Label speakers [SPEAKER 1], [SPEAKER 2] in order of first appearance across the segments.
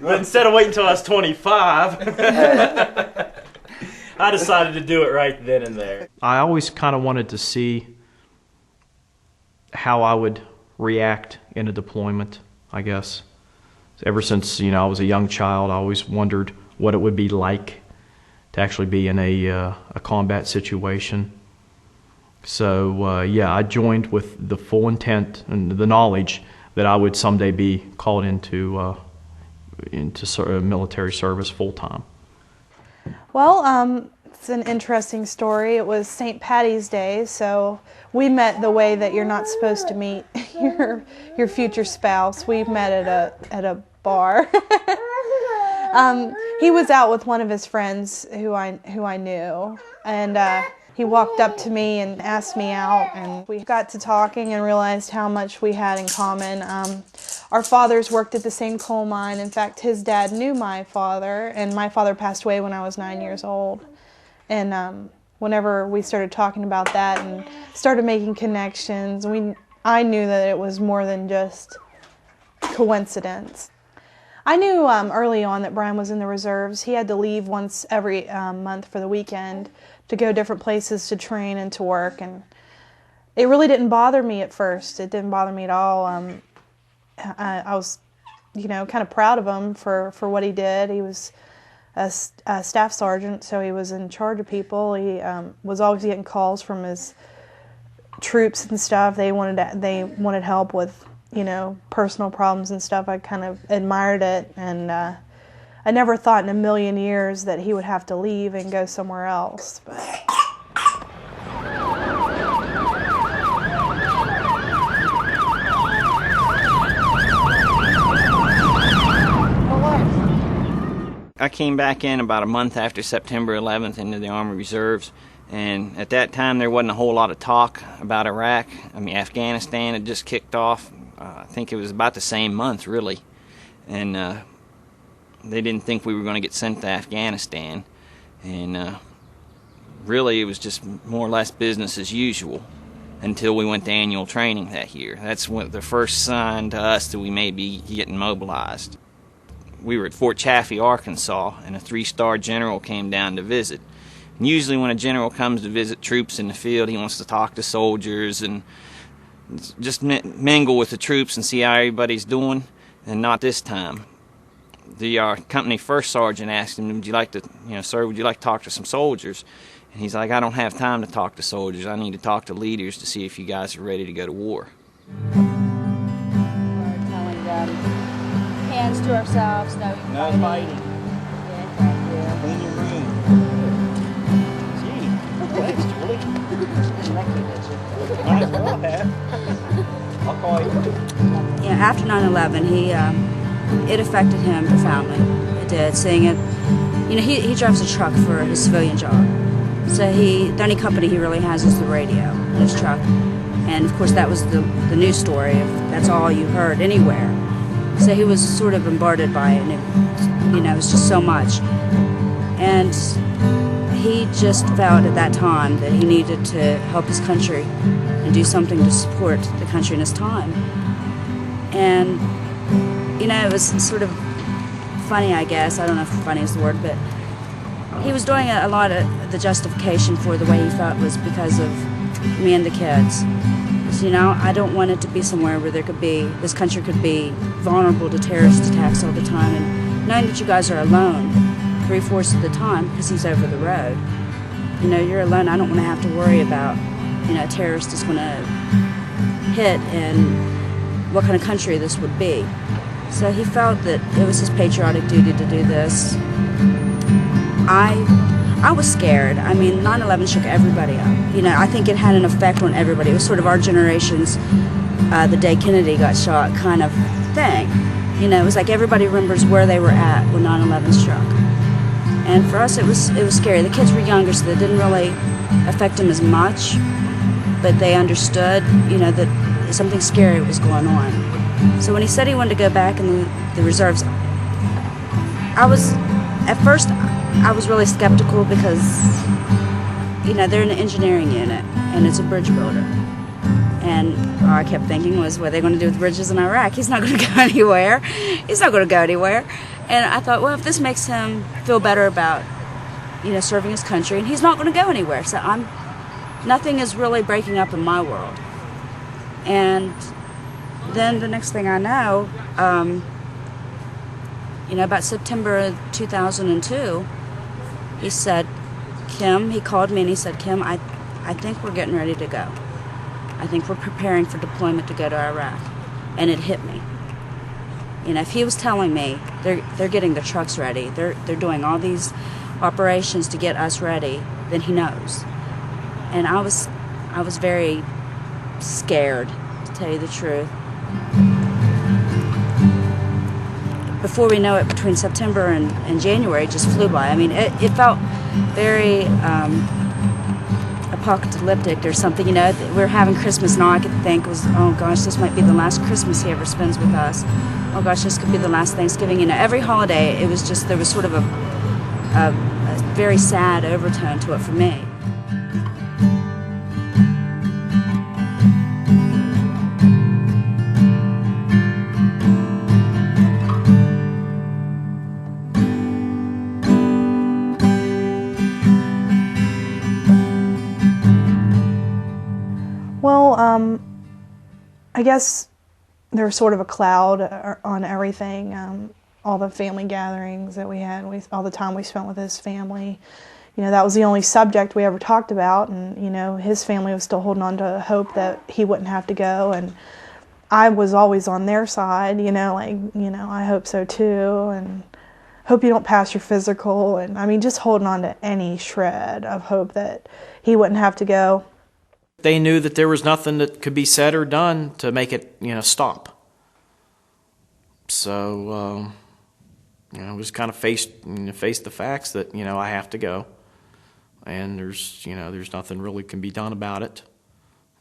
[SPEAKER 1] But instead of waiting until I was 25, I decided to do it right then and there. I always kind of wanted to see how I would react in a deployment, I guess. Ever since, I was a young child, I always wondered what it would be like to actually be in a combat situation. So, yeah, I joined with the full intent and the knowledge that I would someday be called into military service full-time.
[SPEAKER 2] Well, it's an interesting story. It was St. Patty's Day, so we met the way that you're not supposed to meet your future spouse. We met at a bar. He was out with one of his friends who I knew, and he walked up to me and asked me out, and we got to talking and realized how much we had in common. Our fathers worked at the same coal mine. In fact, his dad knew my father, and my father passed away when I was 9 years old. And whenever we started talking about that and started making connections, I knew that it was more than just coincidence. I knew early on that Brian was in the reserves. He had to leave once every month for the weekend to go different places to train and to work, and it really didn't bother me at first. It didn't bother me at all. I was, kind of proud of him for what he did. He was a staff sergeant, so he was in charge of people. He was always getting calls from his troops and stuff. They wanted help with, personal problems and stuff. I kind of admired it, and I never thought in a million years that he would have to leave and go somewhere else. But
[SPEAKER 3] I came back in about a month after September 11th into the Army Reserves, and at that time there wasn't a whole lot of talk about Iraq. Afghanistan had just kicked off. I think it was about the same month, really, and they didn't think we were going to get sent to Afghanistan, and really it was just more or less business as usual until we went to annual training that year. That's when the first sign to us that we may be getting mobilized. We were at Fort Chaffee, Arkansas, and a 3-star general came down to visit. And usually when a general comes to visit troops in the field, he wants to talk to soldiers and just mingle with the troops and see how everybody's doing, and not this time. The company first sergeant asked him, would you like to talk to some soldiers? And he's like, I don't have time to talk to soldiers. I need to talk to leaders to see if you guys are ready to go to war.
[SPEAKER 4] We're telling them, hands to ourselves, no fighting. Yeah, thank you.
[SPEAKER 3] Clean your room. Gee, thanks, Julie. Might as well have. I'll call you.
[SPEAKER 4] Yeah, after 9/11, it affected him profoundly. It did, seeing it. He drives a truck for his civilian job. So the only company he really has is the radio in his truck. And of course that was the news story. That's all you heard anywhere. So he was sort of bombarded by it, and it was just so much. And he just felt at that time that he needed to help his country and do something to support the country in his time. And it was sort of funny, I guess. I don't know if funny is the word, but he was doing a lot of the justification for the way he felt was because of me and the kids. So, I don't want it to be somewhere where this country could be vulnerable to terrorist attacks all the time. And knowing that you guys are alone 3/4 of the time because he's over the road, you're alone. I don't want to have to worry about, a terrorist is going to hit and what kind of country this would be. So he felt that it was his patriotic duty to do this. I was scared. 9/11 shook everybody up. I think it had an effect on everybody. It was sort of our generation's the day Kennedy got shot kind of thing. It was like everybody remembers where they were at when 9/11 struck. And for us, it was scary. The kids were younger, so it didn't really affect them as much. But they understood, that something scary was going on. So when he said he wanted to go back in the reserves, at first I was really skeptical because, they're in the engineering unit and it's a bridge builder. And all I kept thinking was, what are they going to do with bridges in Iraq? He's not going to go anywhere. He's not going to go anywhere. And I thought, well, if this makes him feel better about, serving his country, and he's not going to go anywhere, so nothing is really breaking up in my world. And then the next thing I know, about September 2002, he said, Kim, he called me and he said, Kim, I think we're getting ready to go. I think we're preparing for deployment to go to Iraq. And it hit me. If he was telling me they're getting the trucks ready, they're doing all these operations to get us ready, then he knows. And I was very scared, to tell you the truth. Before we know it, between September and January, it just flew by. I mean, it felt very apocalyptic or something. We're having Christmas, and all I could think was, oh gosh, this might be the last Christmas he ever spends with us. Oh gosh, this could be the last Thanksgiving. Every holiday, it was just, there was sort of a very sad overtone to it for me.
[SPEAKER 2] Well, I guess there was sort of a cloud on everything. All the family gatherings that we had, all the time we spent with his family. That was the only subject we ever talked about, and his family was still holding on to hope that he wouldn't have to go, and I was always on their side. I hope so too, and hope you don't pass your physical, and I mean just holding on to any shred of hope that he wouldn't have to go.
[SPEAKER 1] They knew that there was nothing that could be said or done to make it, stop. So, just kind of face the facts that, I have to go. And there's nothing really can be done about it.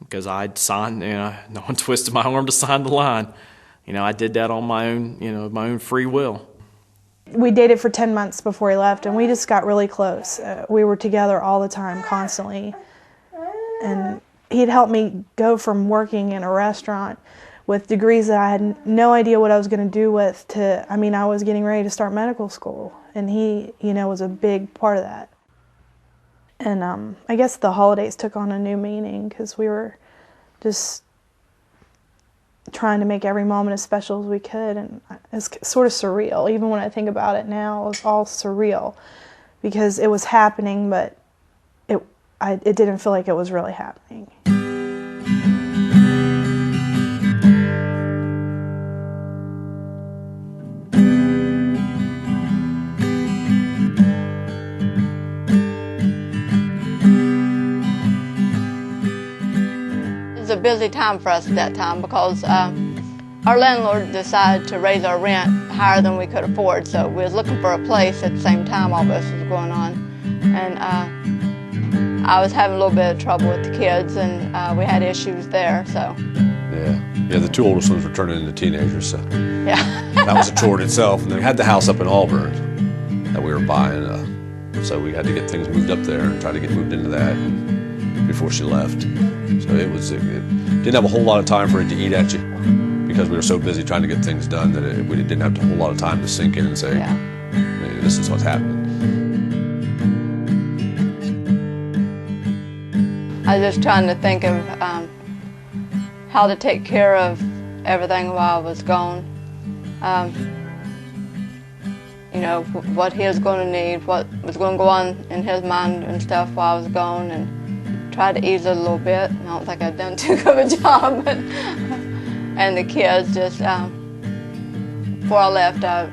[SPEAKER 1] Because I'd signed, no one twisted my arm to sign the line. I did that on my own free will.
[SPEAKER 2] We dated for 10 months before he left, and we just got really close. We were together all the time, constantly. And he'd helped me go from working in a restaurant with degrees that I had no idea what I was going to do with to, I was getting ready to start medical school. And he, was a big part of that. And I guess the holidays took on a new meaning because we were just trying to make every moment as special as we could. And it's sort of surreal. Even when I think about it now, it was all surreal because it was happening, but it didn't feel like it was really happening.
[SPEAKER 5] It was a busy time for us at that time because our landlord decided to raise our rent higher than we could afford, so we was looking for a place at the same time all this was going on. And I was having a little bit of trouble with the kids, and we had issues there, so.
[SPEAKER 6] Yeah, the two oldest ones were turning into teenagers, so.
[SPEAKER 5] Yeah.
[SPEAKER 6] That was a chore in itself. And then we had the house up in Auburn that we were buying, so we had to get things moved up there and try to get moved into that before she left. So it didn't have a whole lot of time for it to eat at you because we were so busy trying to get things done that we didn't have a whole lot of time to sink in and say, hey, this is what's happening.
[SPEAKER 5] I was just trying to think of how to take care of everything while I was gone. What he was going to need, what was going to go on in his mind and stuff while I was gone, and try to ease it a little bit. I don't think I've done too good of a job. But and the kids, just before I left, I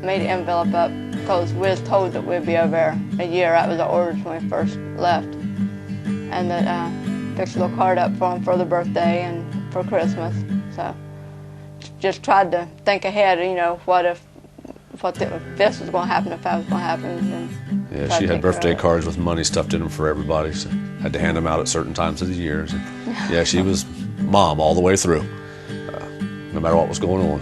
[SPEAKER 5] made an envelope up because we was told that we'd be over a year. That was the orders when we first left. And that fixed a little card up for them for their birthday and for Christmas. So just tried to think ahead, what if this was going to happen, if that was going to happen.
[SPEAKER 6] Yeah, she had birthday cards with money stuffed in them for everybody, so had to hand them out at certain times of the years. And yeah, she was mom all the way through, no matter what was going on.